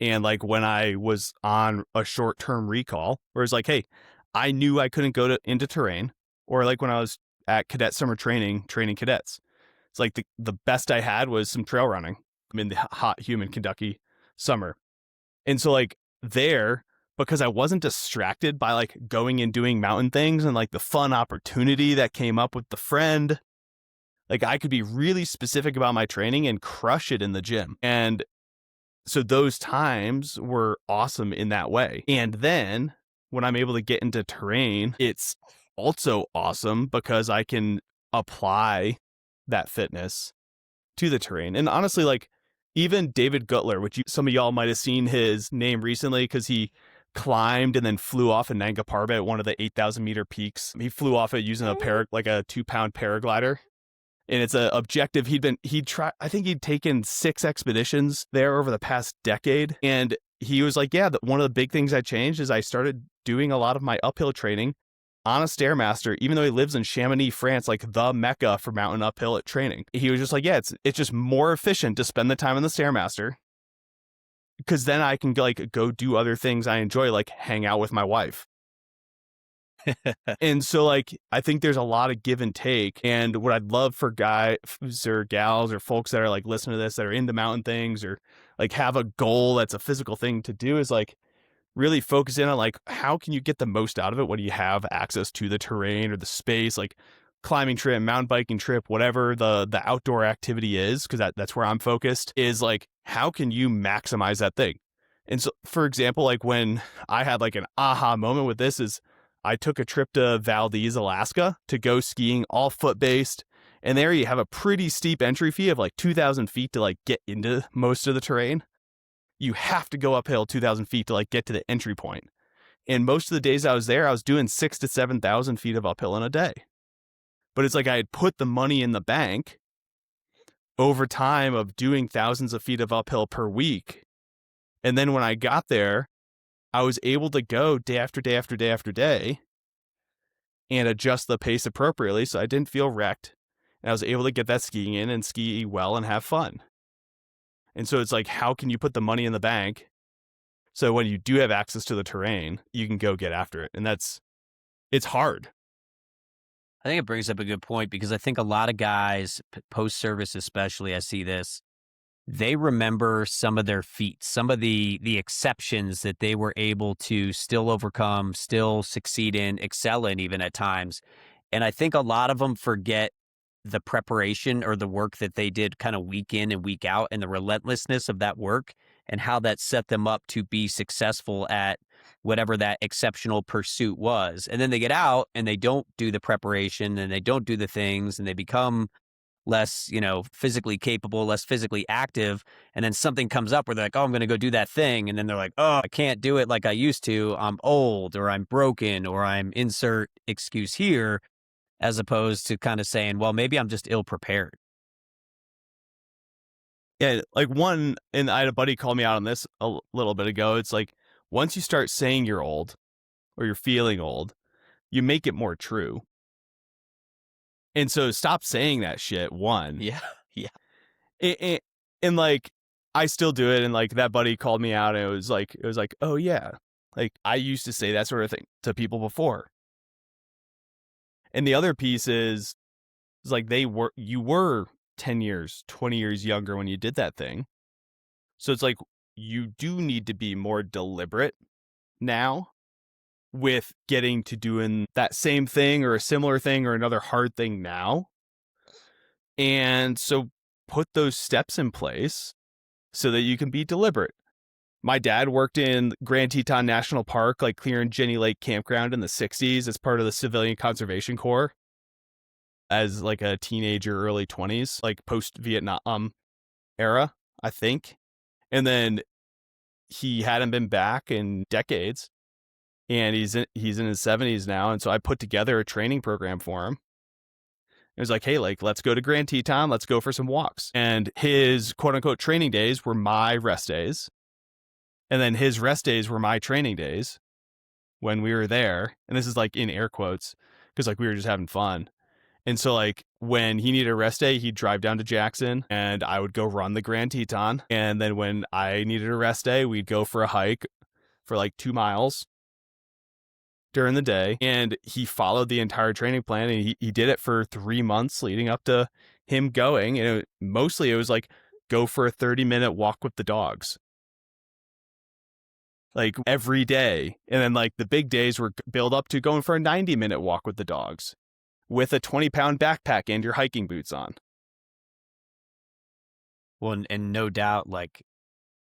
and like when I was on a short-term recall where it's like, hey, I knew I couldn't go into terrain, or like when I was at cadet summer training cadets. It's like the best I had was some trail running in the hot, humid Kentucky summer. And so like there, because I wasn't distracted by like going and doing mountain things and like the fun opportunity that came up with the friend, like I could be really specific about my training and crush it in the gym. And so those times were awesome in that way. And then when I'm able to get into terrain, it's also awesome because I can apply that fitness to the terrain. And honestly, like even David Gutler, which some of y'all might have seen his name recently because he climbed and then flew off in Nanga Parbat, one of the 8,000 meter peaks. He flew off it using a 2-pound paraglider. And it's an objective I think he'd taken 6 expeditions there over the past decade. And he was like, yeah, one of the big things I changed is I started doing a lot of my uphill training on a Stairmaster, even though he lives in Chamonix, France, like the mecca for mountain uphill at training. He was just like, yeah, it's just more efficient to spend the time on the Stairmaster because then I can like go do other things I enjoy, like hang out with my wife. And so like I think there's a lot of give and take. And what I'd love for guys or gals or folks that are like listening to this that are into mountain things or like have a goal that's a physical thing to do is like really focus in on like how can you get the most out of it when you have access to the terrain or the space, like climbing trip, mountain biking trip, whatever the outdoor activity is, because that's where I'm focused, is like how can you maximize that thing. And so for example, like when I had like an aha moment with this is I took a trip to Valdez, Alaska to go skiing, all foot based. And there you have a pretty steep entry fee of like 2,000 feet to like get into most of the terrain. You have to go uphill 2,000 feet to like get to the entry point. And most of the days I was there, I was doing 6,000 to 7,000 feet of uphill in a day. But it's like I had put the money in the bank over time of doing thousands of feet of uphill per week. And then when I got there, I was able to go day after day after day after day and adjust the pace appropriately so I didn't feel wrecked. And I was able to get that skiing in and ski well and have fun. And so it's like, how can you put the money in the bank so when you do have access to the terrain, you can go get after it? And it's hard. I think it brings up a good point because I think a lot of guys, post-service especially, I see this, they remember some of their feats, some of the exceptions that they were able to still overcome, still succeed in, excel in even at times. And I think a lot of them forget the preparation or the work that they did kind of week in and week out and the relentlessness of that work and how that set them up to be successful at whatever that exceptional pursuit was. And then they get out and they don't do the preparation and they don't do the things and they become less, physically capable, less physically active. And then something comes up where they're like, oh, I'm going to go do that thing. And then they're like, oh, I can't do it like I used to. I'm old or I'm broken or I'm insert excuse here, as opposed to kind of saying, well, maybe I'm just ill prepared. Yeah. Like and I had a buddy call me out on this a little bit ago. It's like, once you start saying you're old or you're feeling old, you make it more true. And so stop saying that shit, one. Yeah. Yeah. And like, I still do it. And like that buddy called me out and it was like, oh yeah. Like I used to say that sort of thing to people before. And the other piece is like you were 10 years, 20 years younger when you did that thing. So it's like, you do need to be more deliberate now with getting to doing that same thing or a similar thing or another hard thing now. And so put those steps in place so that you can be deliberate. My dad worked in Grand Teton National Park, like clearing Jenny Lake Campground in the 60s as part of the Civilian Conservation Corps as like a teenager, early 20s, like post-Vietnam era, I think. And then he hadn't been back in decades. And he's in his 70s now. And so I put together a training program for him. It was like, hey, like, let's go to Grand Teton. Let's go for some walks. And his quote unquote training days were my rest days. And then his rest days were my training days when we were there. And this is like in air quotes because like we were just having fun. And so like when he needed a rest day, he'd drive down to Jackson and I would go run the Grand Teton. And then when I needed a rest day, we'd go for a hike for like 2 miles during the day. And he followed the entire training plan and he did it for 3 months leading up to him going. And mostly it was like, go for a 30-minute walk with the dogs. Like every day. And then like the big days were build up to going for a 90-minute walk with the dogs with a 20-pound backpack and your hiking boots on. Well, and no doubt, like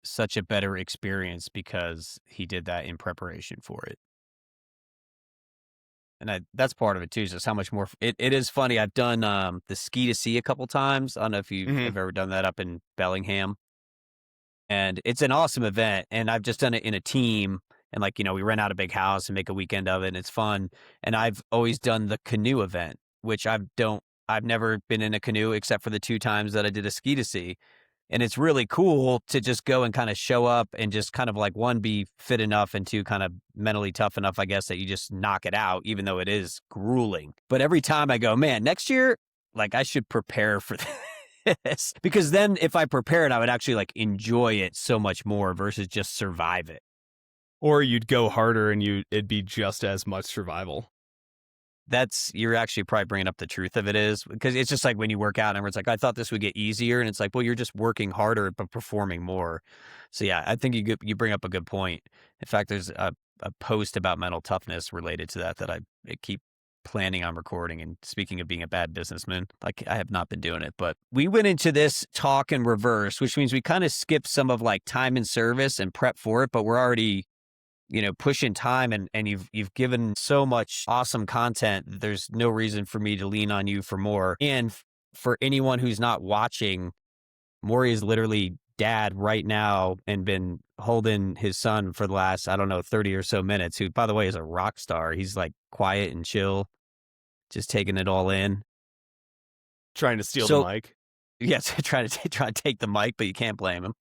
such a better experience because he did that in preparation for it. that's part of it too. Just how much more it is funny. I've done the ski to sea a couple times. I don't know if you've Hmm. ever done that up in Bellingham, and it's an awesome event. And I've just done it in a team, and like we rent out a big house and make a weekend of it, and it's fun. And I've always done the canoe event, which I've never been in a canoe except for the 2 times that I did a ski to sea. And it's really cool to just go and kind of show up and just kind of like, one, be fit enough, and 2, kind of mentally tough enough, I guess, that you just knock it out, even though it is grueling. But every time I go, man, next year, like I should prepare for this because then if I prepare it, I would actually like enjoy it so much more versus just survive it. Or you'd go harder and it'd be just as much survival. You're actually probably bringing up the truth of it, is because it's just like when you work out and it's like, I thought this would get easier. And it's like, well, you're just working harder, but performing more. So yeah, I think you bring up a good point. In fact, there's a post about mental toughness related to that I keep planning on recording. And speaking of being a bad businessman, like I have not been doing it, but we went into this talk in reverse, which means we kind of skipped some of like time and service and prep for it, but we're already pushing time, and you've given so much awesome content. There's no reason for me to lean on you for more. And for anyone who's not watching, Mauri is literally dad right now and been holding his son for the last, I don't know, 30 or so minutes, who, by the way, is a rock star. He's like quiet and chill, just taking it all in. Trying to steal the mic. Yes, try to take the mic, but you can't blame him.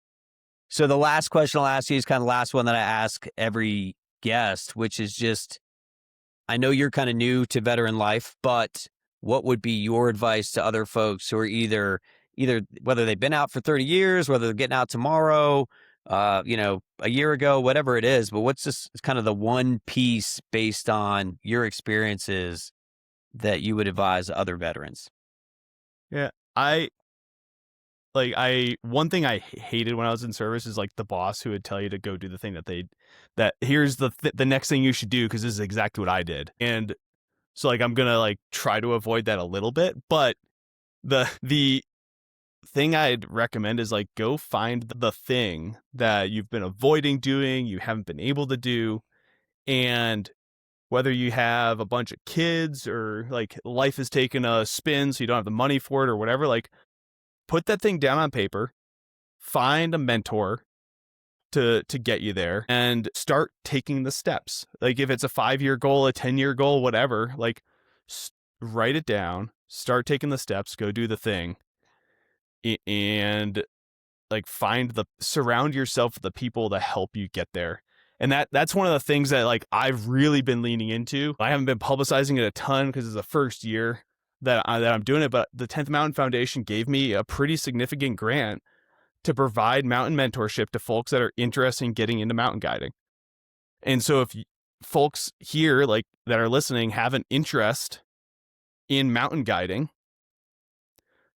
So the last question I'll ask you is kind of the last one that I ask every guest, which is just, I know you're kind of new to veteran life, but what would be your advice to other folks who are either whether they've been out for 30 years, whether they're getting out tomorrow, a year ago, whatever it is, but what's this kind of the one piece based on your experiences that you would advise other veterans? Yeah, one thing I hated when I was in service is like the boss who would tell you to go do the thing that here's the next thing you should do, because this is exactly what I did. And so like I'm gonna like try to avoid that a little bit, but the thing I'd recommend is like go find the thing that you've been avoiding doing, you haven't been able to do, and whether you have a bunch of kids or like life has taken a spin so you don't have the money for it or whatever, like put that thing down on paper, find a mentor to get you there, and start taking the steps. Like if it's a 5-year goal, a 10-year goal, whatever, like write it down, start taking the steps, go do the thing, and like surround yourself with the people to help you get there. And that's one of the things that like I've really been leaning into. I haven't been publicizing it a ton because it's the first year that I'm doing it, but the 10th Mountain Foundation gave me a pretty significant grant to provide mountain mentorship to folks that are interested in getting into mountain guiding. And so if folks here like that are listening have an interest in mountain guiding,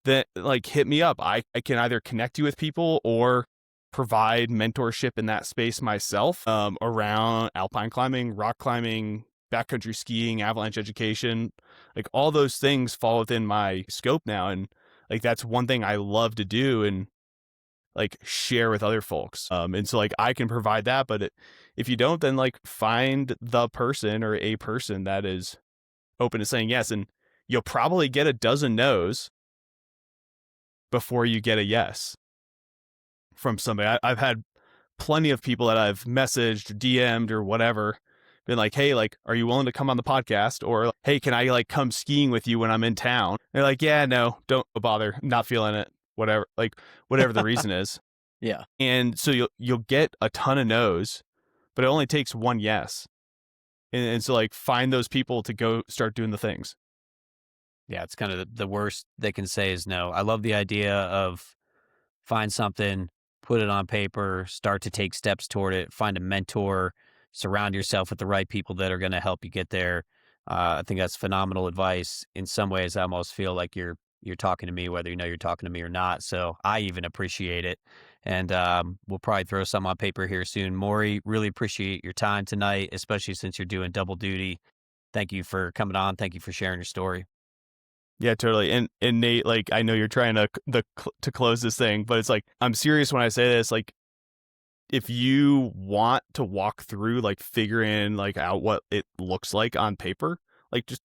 then like hit me up. I can either connect you with people or provide mentorship in that space myself, around alpine climbing, rock climbing, backcountry skiing, avalanche education. Like all those things fall within my scope now, and like that's one thing I love to do and like share with other folks. And so like I can provide that, but if you don't, then like find the person or a person that is open to saying yes, and you'll probably get a dozen no's before you get a yes from somebody. I've had plenty of people that I've messaged, DM'd, or whatever, been like, hey, like, are you willing to come on the podcast? Or, hey, can I like come skiing with you when I'm in town? They're like, yeah, no, don't bother. Not feeling it. Whatever, like whatever the reason is. Yeah. And so you'll get a ton of no's, but it only takes one yes. And so like find those people to go start doing the things. Yeah, it's kind of the worst they can say is no. I love the idea of find something, put it on paper, start to take steps toward it, find a mentor, surround yourself with the right people that are going to help you get there. I think that's phenomenal advice. In some ways, I almost feel like you're talking to me, whether you know you're talking to me or not. So I even appreciate it. And we'll probably throw some on paper here soon. Mauri, really appreciate your time tonight, especially since you're doing double duty. Thank you for coming on. Thank you for sharing your story. Yeah, totally. And Nate, like, I know you're trying to close this thing, but it's like, I'm serious when I say this. Like, if you want to walk through like figuring like out what it looks like on paper, like, just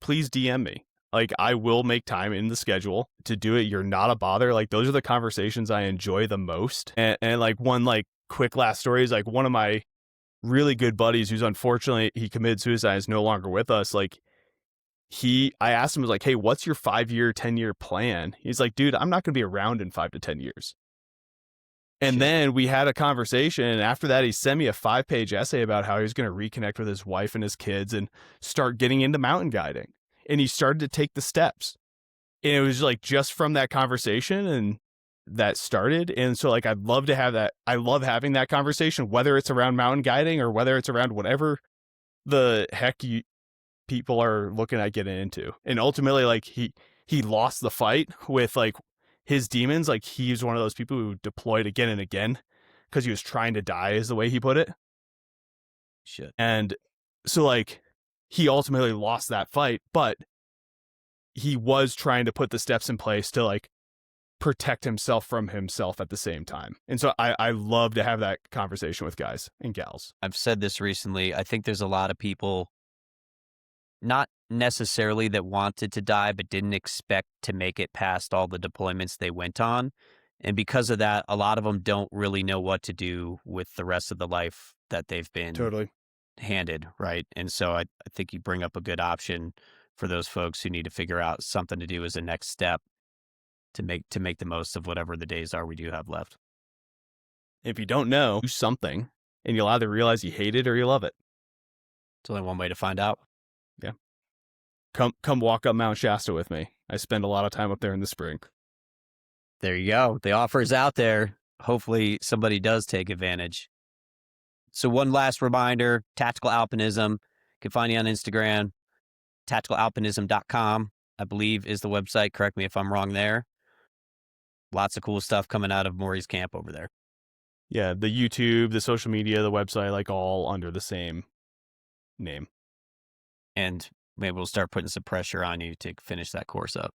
please DM me. Like, I will make time in the schedule to do it. You're not a bother. Like, those are the conversations I enjoy the most. And like, one like quick last story is like one of my really good buddies who's unfortunately he committed suicide, is no longer with us. Like, I asked him, was like, hey, what's your 5-year, 10-year plan? He's like, dude, I'm not going to be around in 5 to 10 years. And Shit. then we had a conversation, and after that, he sent me a 5-page essay about how he was going to reconnect with his wife and his kids and start getting into mountain guiding. And he started to take the steps. And it was like just from that conversation and that started. And so like, I'd love to have that. I love having that conversation, whether it's around mountain guiding or whether it's around whatever the heck people are looking at getting into. And ultimately, like he lost the fight with like his demons. Like, he's one of those people who deployed again and again because he was trying to die, is the way he put it. Shit. And so like, he ultimately lost that fight, but he was trying to put the steps in place to like protect himself from himself at the same time. And so I love to have that conversation with guys and gals. I've said this recently. I think there's a lot of people, not necessarily that wanted to die, but didn't expect to make it past all the deployments they went on. And because of that, a lot of them don't really know what to do with the rest of the life that they've been Totally handed, right? And so I think you bring up a good option for those folks who need to figure out something to do as a next step to make the most of whatever the days are we do have left. If you don't know, do something, and you'll either realize you hate it or you love it. It's only one way to find out. Yeah. Come walk up Mount Shasta with me. I spend a lot of time up there in the spring. There you go. The offer is out there. Hopefully somebody does take advantage. So one last reminder, Tactical Alpinism. You can find you on Instagram. TacticalAlpinism.com, I believe, is the website. Correct me if I'm wrong there. Lots of cool stuff coming out of Mauri's camp over there. Yeah, the YouTube, the social media, the website, like all under the same name. And maybe we'll start putting some pressure on you to finish that course up.